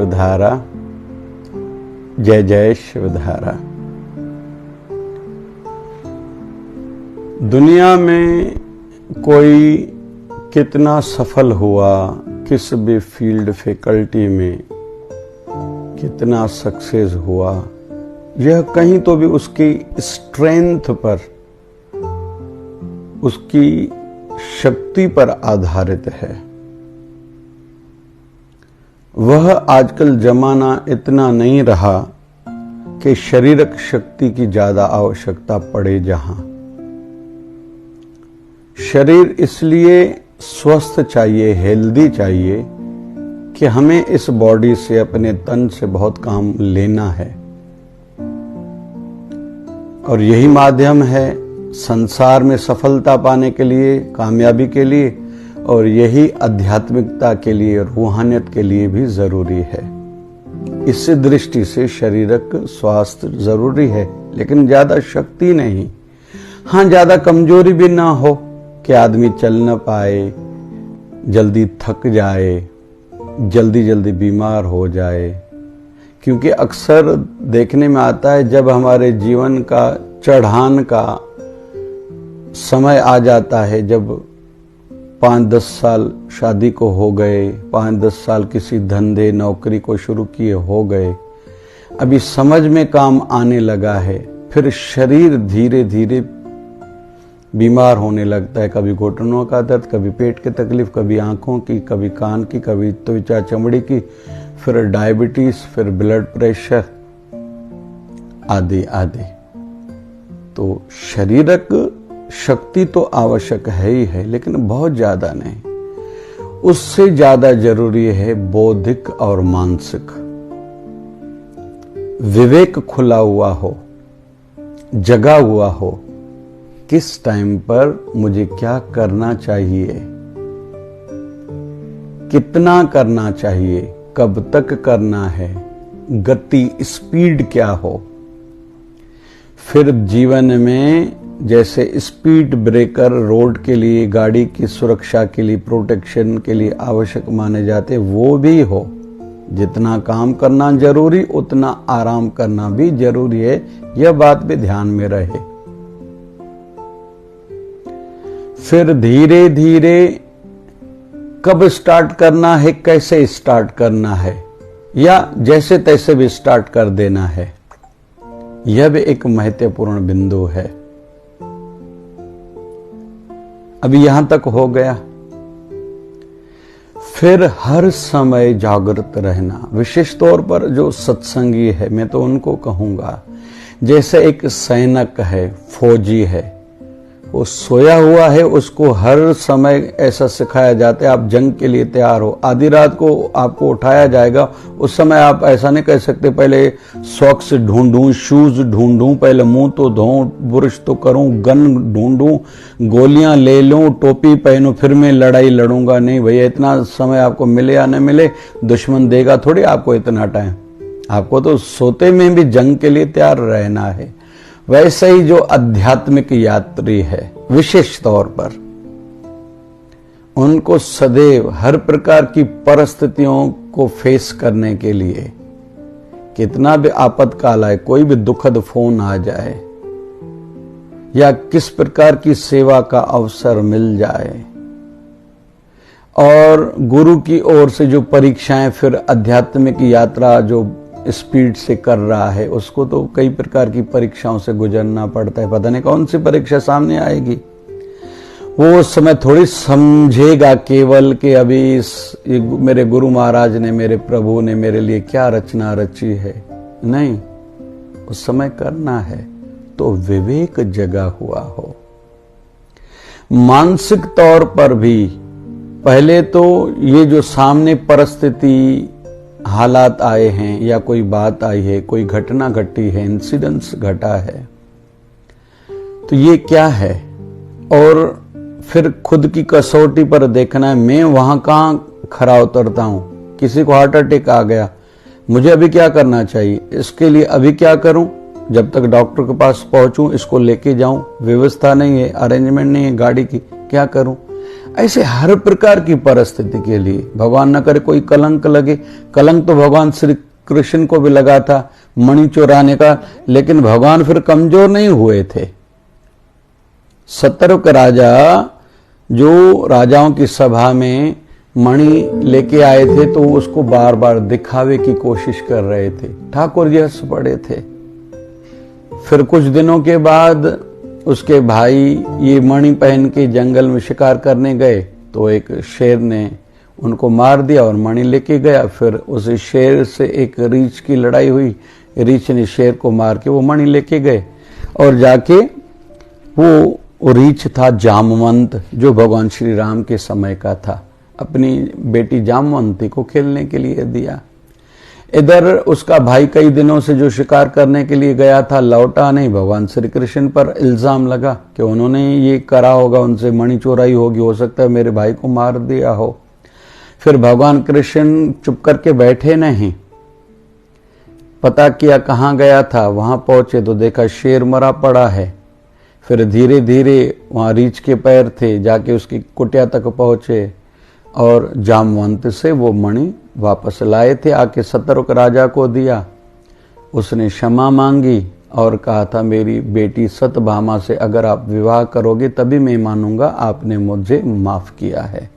शिवधारा, जय जय शिवधारा। दुनिया में कोई कितना सफल हुआ, किस भी फील्ड फैकल्टी में कितना सक्सेस हुआ, यह कहीं तो भी उसकी स्ट्रेंथ पर, उसकी शक्ति पर आधारित है। वह आजकल जमाना इतना नहीं रहा कि शारीरिक शक्ति की ज्यादा आवश्यकता पड़े। जहां शरीर इसलिए स्वस्थ चाहिए, हेल्दी चाहिए कि हमें इस बॉडी से, अपने तन से बहुत काम लेना है, और यही माध्यम है संसार में सफलता पाने के लिए, कामयाबी के लिए, और यही आध्यात्मिकता के लिए, रूहानियत के लिए भी जरूरी है। इस दृष्टि से शारीरिक स्वास्थ्य जरूरी है, लेकिन ज्यादा शक्ति नहीं। हाँ, ज्यादा कमजोरी भी ना हो कि आदमी चल न पाए, जल्दी थक जाए, जल्दी जल्दी बीमार हो जाए। क्योंकि अक्सर देखने में आता है, जब हमारे जीवन का चढ़ान का समय आ जाता है, जब 5-10 साल शादी को हो गए, 5-10 साल किसी धंधे नौकरी को शुरू किए हो गए, अभी समझ में काम आने लगा है, फिर शरीर धीरे धीरे बीमार होने लगता है। कभी घुटनों का दर्द, कभी पेट की तकलीफ, कभी आंखों की, कभी कान की, कभी त्वचा चमड़ी की, फिर डायबिटीज, फिर ब्लड प्रेशर आदि आदि। तो शारीरिक शक्ति तो आवश्यक है ही है, लेकिन बहुत ज्यादा नहीं। उससे ज्यादा जरूरी है बौद्धिक और मानसिक विवेक खुला हुआ हो, जगा हुआ हो। किस टाइम पर मुझे क्या करना चाहिए, कितना करना चाहिए, कब तक करना है, गति स्पीड क्या हो। फिर जीवन में जैसे स्पीड ब्रेकर रोड के लिए, गाड़ी की सुरक्षा के लिए, प्रोटेक्शन के लिए आवश्यक माने जाते, वो भी हो। जितना काम करना जरूरी, उतना आराम करना भी जरूरी है। यह बात भी ध्यान में रहे। फिर धीरे धीरे कब स्टार्ट करना है, कैसे स्टार्ट करना है, या जैसे तैसे भी स्टार्ट कर देना है, यह भी एक महत्वपूर्ण बिंदु है। अभी यहां तक हो गया। फिर हर समय जागृत रहना, विशेष तौर पर जो सत्संगी है, मैं तो उनको कहूंगा, जैसे एक सैनिक है, फौजी है, वो सोया हुआ है, उसको हर समय ऐसा सिखाया जाता है, आप जंग के लिए तैयार हो। आधी रात को आपको उठाया जाएगा, उस समय आप ऐसा नहीं कह सकते पहले सॉक्स ढूंढूं, शूज ढूंढूं, पहले मुंह तो धोऊं, ब्रश तो करूं, गन ढूंढूं, गोलियां ले लूं, टोपी पहनूं, फिर मैं लड़ाई लड़ूंगा। नहीं भैया, इतना समय आपको मिले या न मिले, दुश्मन देगा थोड़ी आपको इतना टाइम। आपको तो सोते में भी जंग के लिए तैयार रहना है। वैसे ही जो आध्यात्मिक यात्री है, विशेष तौर पर उनको सदैव हर प्रकार की परिस्थितियों को फेस करने के लिए, कितना भी आपातकाल आए, कोई भी दुखद फोन आ जाए, या किस प्रकार की सेवा का अवसर मिल जाए, और गुरु की ओर से जो परीक्षाएं, फिर आध्यात्मिक यात्रा जो स्पीड से कर रहा है, उसको तो कई प्रकार की परीक्षाओं से गुजरना पड़ता है। पता नहीं कौन सी परीक्षा सामने आएगी, वो उस समय थोड़ी समझेगा केवल कि अभी मेरे गुरु महाराज ने, मेरे प्रभु ने मेरे लिए क्या रचना रची है। नहीं, उस समय करना है तो विवेक जगा हुआ हो। मानसिक तौर पर भी पहले तो ये जो सामने परिस्थिति, हालात आए हैं, या कोई बात आई है, कोई घटना घटी है, इंसिडेंस घटा है, तो ये क्या है, और फिर खुद की कसौटी पर देखना है, मैं वहां कहां खरा उतरता हूं। किसी को हार्ट अटैक आ गया, मुझे अभी क्या करना चाहिए, इसके लिए अभी क्या करूं, जब तक डॉक्टर के पास पहुंचूं, इसको लेके जाऊं, व्यवस्था नहीं है, अरेंजमेंट नहीं है गाड़ी की, क्या करूं। ऐसे हर प्रकार की परिस्थिति के लिए, भगवान न करे कोई कलंक लगे। कलंक तो भगवान श्री कृष्ण को भी लगा था मणि चुराने का, लेकिन भगवान फिर कमजोर नहीं हुए थे। सतर्क राजा जो राजाओं की सभा में मणि लेके आए थे तो उसको बार बार दिखावे की कोशिश कर रहे थे। ठाकुर जी हंस पड़े थे। फिर कुछ दिनों के बाद उसके भाई ये मणि पहन के जंगल में शिकार करने गए तो एक शेर ने उनको मार दिया और मणि लेके गया। फिर उस शेर से एक रीछ की लड़ाई हुई, रीछ ने शेर को मार के वो मणि लेके गए और जाके वो रीछ था जामवंत, जो भगवान श्री राम के समय का था, अपनी बेटी जामवंती को खेलने के लिए दिया। इधर उसका भाई कई दिनों से जो शिकार करने के लिए गया था लौटा नहीं। भगवान श्री कृष्ण पर इल्जाम लगा कि उन्होंने ये करा होगा, उनसे मणि चोराई होगी, हो सकता है मेरे भाई को मार दिया हो। फिर भगवान कृष्ण चुप करके बैठे नहीं, पता किया कहाँ गया था। वहां पहुंचे तो देखा शेर मरा पड़ा है। फिर धीरे धीरे वहां रीछ के पैर थे, जाके उसकी कुटिया तक पहुंचे और जामवंत से वो मणि वापस लाए थे। आके सतर्क राजा को दिया। उसने क्षमा मांगी और कहा था मेरी बेटी सत्यभामा से अगर आप विवाह करोगे तभी मैं मानूंगा आपने मुझे माफ किया है।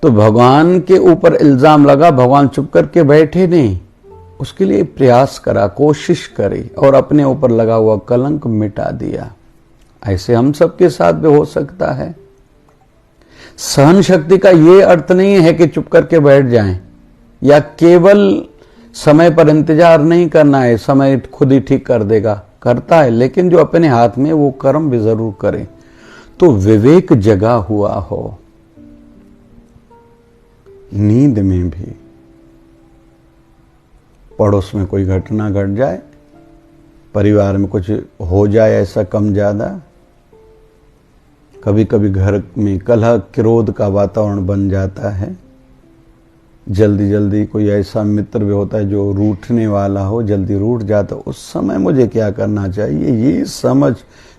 तो भगवान के ऊपर इल्जाम लगा, भगवान चुप करके बैठे नहीं, उसके लिए प्रयास करा, कोशिश करी और अपने ऊपर लगा हुआ कलंक मिटा दिया। ऐसे हम सबके साथ भी हो सकता है। सहन शक्ति का ये अर्थ नहीं है कि चुप करके बैठ जाएं या केवल समय पर इंतजार नहीं करना है, समय खुद ही ठीक कर देगा, करता है, लेकिन जो अपने हाथ में वो कर्म भी जरूर करें। तो विवेक जगा हुआ हो, नींद में भी पड़ोस में कोई घटना घट जाए, परिवार में कुछ हो जाए ऐसा कम ज्यादा, कभी कभी घर में कलह क्रोध का वातावरण बन जाता है। जल्दी जल्दी कोई ऐसा मित्र भी होता है जो रूठने वाला हो, जल्दी रूठ जाता, उस समय मुझे क्या करना चाहिए, ये समझ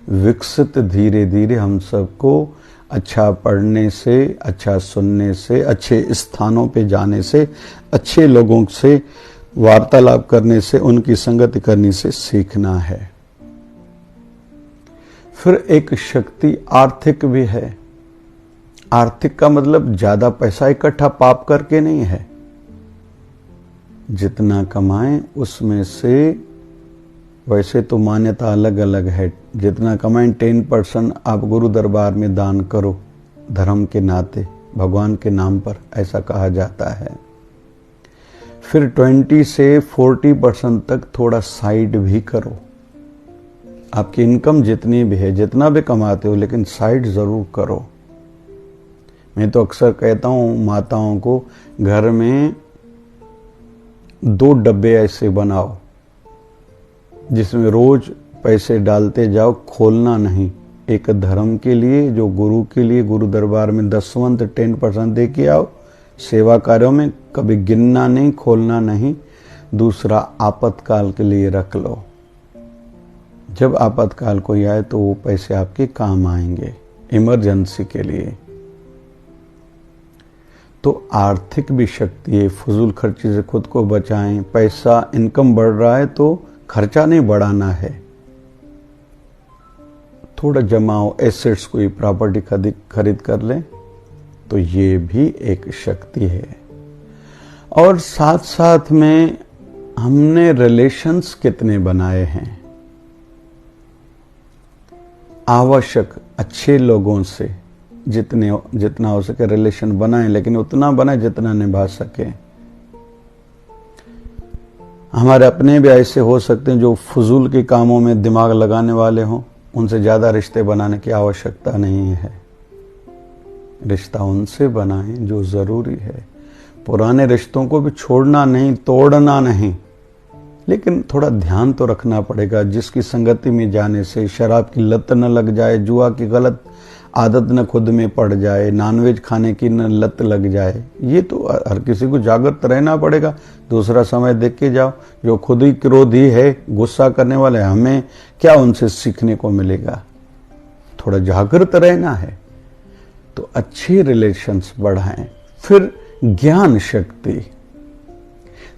विकसित धीरे धीरे हम सबको अच्छा पढ़ने से, अच्छा सुनने से, अच्छे स्थानों पे जाने से, अच्छे लोगों से वार्तालाप करने से, उनकी संगति करने से सीखना है। फिर एक शक्ति आर्थिक भी है। आर्थिक का मतलब ज्यादा पैसा इकट्ठा पाप करके नहीं है। जितना कमाएं उसमें से, वैसे तो मान्यता अलग अलग है, जितना कमाएं 10% आप गुरु दरबार में दान करो, धर्म के नाते, भगवान के नाम पर, ऐसा कहा जाता है। फिर 20 से 40% तक थोड़ा साइड भी करो। आपकी इनकम जितनी भी है, जितना भी कमाते हो, लेकिन साइड जरूर करो। मैं तो अक्सर कहता हूं माताओं को, घर में 2 डब्बे ऐसे बनाओ जिसमें रोज पैसे डालते जाओ, खोलना नहीं। एक धर्म के लिए, जो गुरु के लिए, गुरु दरबार में दसवंत 10% दे के आओ, सेवा कार्यों में कभी गिनना नहीं, खोलना नहीं। दूसरा आपातकाल के लिए रख लो, जब आपातकाल कोई आए तो वो पैसे आपके काम आएंगे, इमरजेंसी के लिए। तो आर्थिक भी शक्ति है, फजूल खर्चे से खुद को बचाएं। पैसा इनकम बढ़ रहा है तो खर्चा नहीं बढ़ाना है, थोड़ा जमाओ, एसेट्स कोई प्रॉपर्टी खरीद कर लें, तो ये भी एक शक्ति है। और साथ साथ में हमने रिलेशंस कितने बनाए हैं, आवश्यक अच्छे लोगों से जितना हो सके रिलेशन बनाएं, लेकिन उतना बनाएं जितना निभा सके। हमारे अपने भी ऐसे हो सकते हैं जो फजूल के कामों में दिमाग लगाने वाले हों, उनसे ज्यादा रिश्ते बनाने की आवश्यकता नहीं है। रिश्ता उनसे बनाएं जो जरूरी है। पुराने रिश्तों को भी छोड़ना नहीं, तोड़ना नहीं, लेकिन थोड़ा ध्यान तो रखना पड़ेगा। जिसकी संगति में जाने से शराब की लत न लग जाए, जुआ की गलत आदत न खुद में पड़ जाए, नॉनवेज खाने की न लत लग जाए। ये तो हर किसी को जागृत रहना पड़ेगा। दूसरा समय देख के जाओ, जो खुद ही क्रोधी है, गुस्सा करने वाले, हमें क्या उनसे सीखने को मिलेगा। थोड़ा जागृत रहना है। तो अच्छे रिलेशंस बढ़ाएं। फिर ज्ञान शक्ति,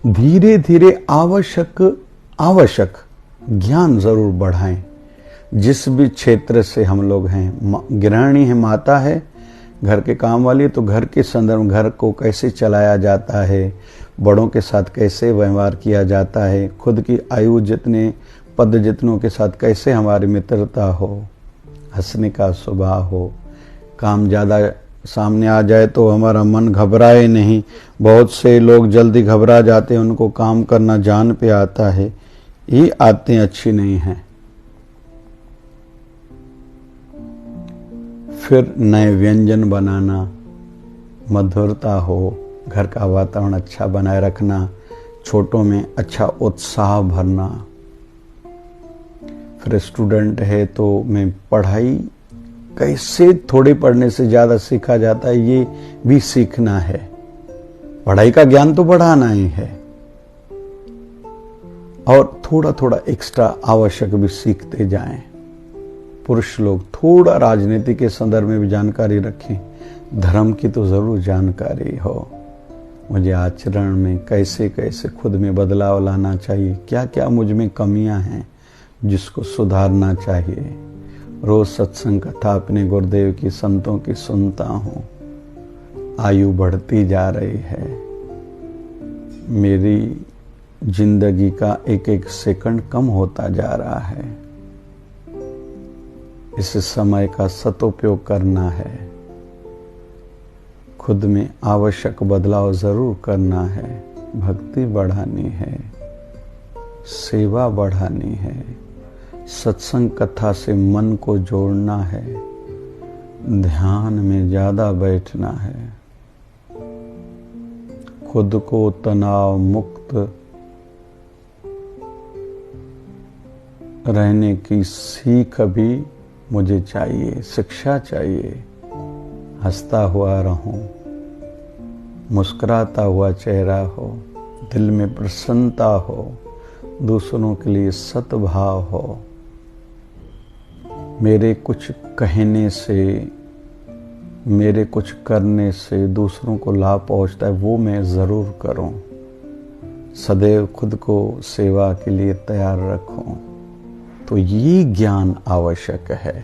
धीरे धीरे आवश्यक ज्ञान जरूर बढ़ाएं। जिस भी क्षेत्र से हम लोग हैं, गृहिणी है, माता है, घर के काम वाली, तो घर के संदर्भ, घर को कैसे चलाया जाता है, बड़ों के साथ कैसे व्यवहार किया जाता है, खुद की आयु जितने पद जितनों के साथ कैसे हमारी मित्रता हो, हंसने का स्वभाव हो, काम ज़्यादा सामने आ जाए तो हमारा मन घबराए नहीं। बहुत से लोग जल्दी घबरा जाते हैं, उनको काम करना जान पे आता है, ये आदतें अच्छी नहीं हैं। फिर नए व्यंजन बनाना, मधुरता हो, घर का वातावरण अच्छा बनाए रखना, छोटों में अच्छा उत्साह भरना। फिर स्टूडेंट है तो मैं पढ़ाई कैसे थोड़े पढ़ने से ज़्यादा सीखा जाता है, ये भी सीखना है। पढ़ाई का ज्ञान तो बढ़ाना ही है, और थोड़ा थोड़ा एक्स्ट्रा आवश्यक भी सीखते जाएं। पुरुष लोग थोड़ा राजनीति के संदर्भ में भी जानकारी रखें, धर्म की तो जरूर जानकारी हो। मुझे आचरण में कैसे कैसे खुद में बदलाव लाना चाहिए, क्या क्या मुझ में कमियां हैं जिसको सुधारना चाहिए। रोज सत्संग कथा अपने गुरुदेव की, संतों की सुनता हूँ। आयु बढ़ती जा रही है, मेरी जिंदगी का एक एक सेकंड कम होता जा रहा है। इस समय का सदुपयोग करना है, खुद में आवश्यक बदलाव जरूर करना है। भक्ति बढ़ानी है, सेवा बढ़ानी है, सत्संग कथा से मन को जोड़ना है, ध्यान में ज्यादा बैठना है, खुद को तनाव मुक्त रहने की सीख भी मुझे चाहिए, शिक्षा चाहिए। हंसता हुआ रहूं, मुस्कुराता हुआ चेहरा हो, दिल में प्रसन्नता हो, दूसरों के लिए सद्भाव हो। मेरे कुछ कहने से, मेरे कुछ करने से दूसरों को लाभ पहुंचता है, वो मैं जरूर करूं। सदैव खुद को सेवा के लिए तैयार रखूं। तो ये ज्ञान आवश्यक है।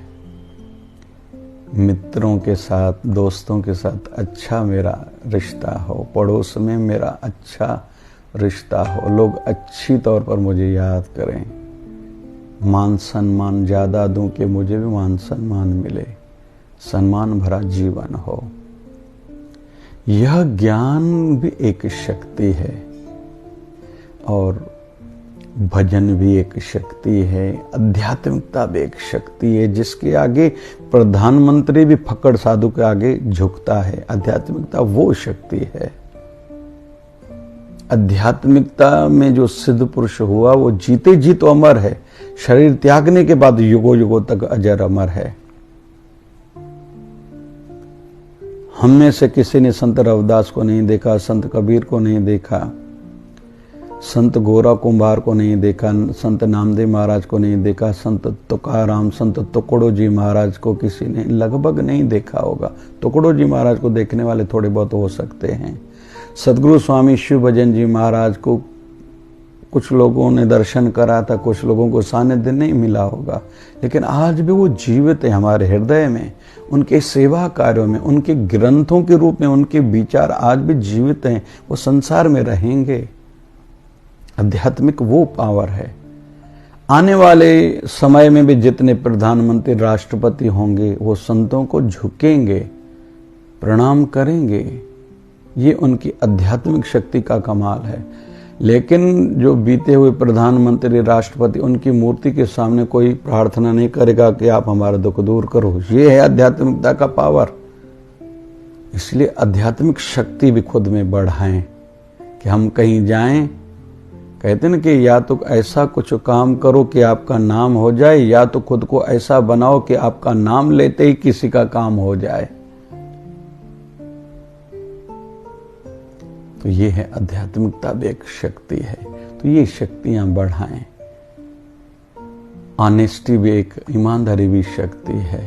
मित्रों के साथ, दोस्तों के साथ अच्छा मेरा रिश्ता हो, पड़ोस में मेरा अच्छा रिश्ता हो, लोग अच्छी तौर पर मुझे याद करें, मान सम्मान ज़्यादा दूं कि मुझे भी मान सम्मान मिले, सम्मान भरा जीवन हो। यह ज्ञान भी एक शक्ति है, और भजन भी एक शक्ति है, आध्यात्मिकता भी एक शक्ति है, जिसके आगे प्रधानमंत्री भी फक्कड़ साधु के आगे झुकता है। आध्यात्मिकता वो शक्ति है। आध्यात्मिकता में जो सिद्ध पुरुष हुआ वो जीते जी तो अमर है, शरीर त्यागने के बाद युगों युगों तक अजर अमर है। हम में से किसी ने संत रविदास को नहीं देखा, संत कबीर को नहीं देखा, संत गोरा कुंभार को नहीं देखा, संत नामदेव महाराज को नहीं देखा, संत तुकाराम, संत तुकड़ो जी महाराज को किसी ने लगभग नहीं देखा होगा। तुकड़ो जी महाराज को देखने वाले थोड़े बहुत हो सकते हैं। सदगुरु स्वामी शिव भजन जी महाराज को कुछ लोगों ने दर्शन करा था, कुछ लोगों को सानिध्य नहीं मिला होगा, लेकिन आज भी वो जीवित है हमारे हृदय में। उनके सेवा कार्यों में, उनके ग्रंथों के रूप में उनके विचार आज भी जीवित हैं, वो संसार में रहेंगे। आध्यात्मिक वो पावर है। आने वाले समय में भी जितने प्रधानमंत्री, राष्ट्रपति होंगे, वो संतों को झुकेंगे, प्रणाम करेंगे। ये उनकी आध्यात्मिक शक्ति का कमाल है। लेकिन जो बीते हुए प्रधानमंत्री, राष्ट्रपति, उनकी मूर्ति के सामने कोई प्रार्थना नहीं करेगा कि आप हमारा दुख दूर करो। ये है आध्यात्मिकता का पावर। इसलिए आध्यात्मिक शक्ति भी खुद में बढ़ाएं कि हम कहीं जाएं, कहते हैं कि या तो ऐसा कुछ काम करो कि आपका नाम हो जाए, या तो खुद को ऐसा बनाओ कि आपका नाम लेते ही किसी का काम हो जाए। तो ये है आध्यात्मिकता भी एक शक्ति है। तो ये शक्तियां बढ़ाएं। ऑनेस्टी भी एक, ईमानदारी भी शक्ति है।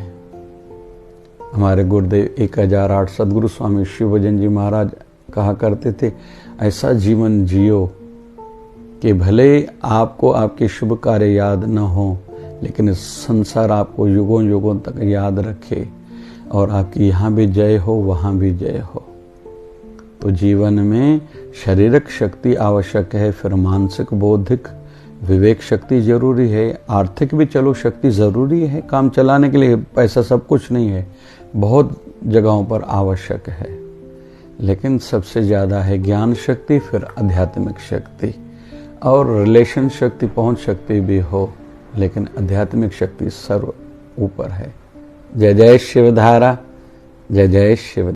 हमारे गुरुदेव 1008 सदगुरु स्वामी शिव भजन जी महाराज कहा करते थे, ऐसा जीवन जियो कि भले आपको आपके शुभ कार्य याद न हो, लेकिन इस संसार आपको युगों युगों तक याद रखे और आपकी यहाँ भी जय हो वहाँ भी जय हो। तो जीवन में शारीरिक शक्ति आवश्यक है, फिर मानसिक बौद्धिक विवेक शक्ति जरूरी है, आर्थिक भी चलो शक्ति जरूरी है, काम चलाने के लिए पैसा सब कुछ नहीं है, बहुत जगहों पर आवश्यक है, लेकिन सबसे ज़्यादा है ज्ञान शक्ति, फिर आध्यात्मिक शक्ति और रिलेशन शक्ति, पहुंच शक्ति भी हो, लेकिन आध्यात्मिक शक्ति सर्व ऊपर है। जय जय शिवधारा, जय जय शिव।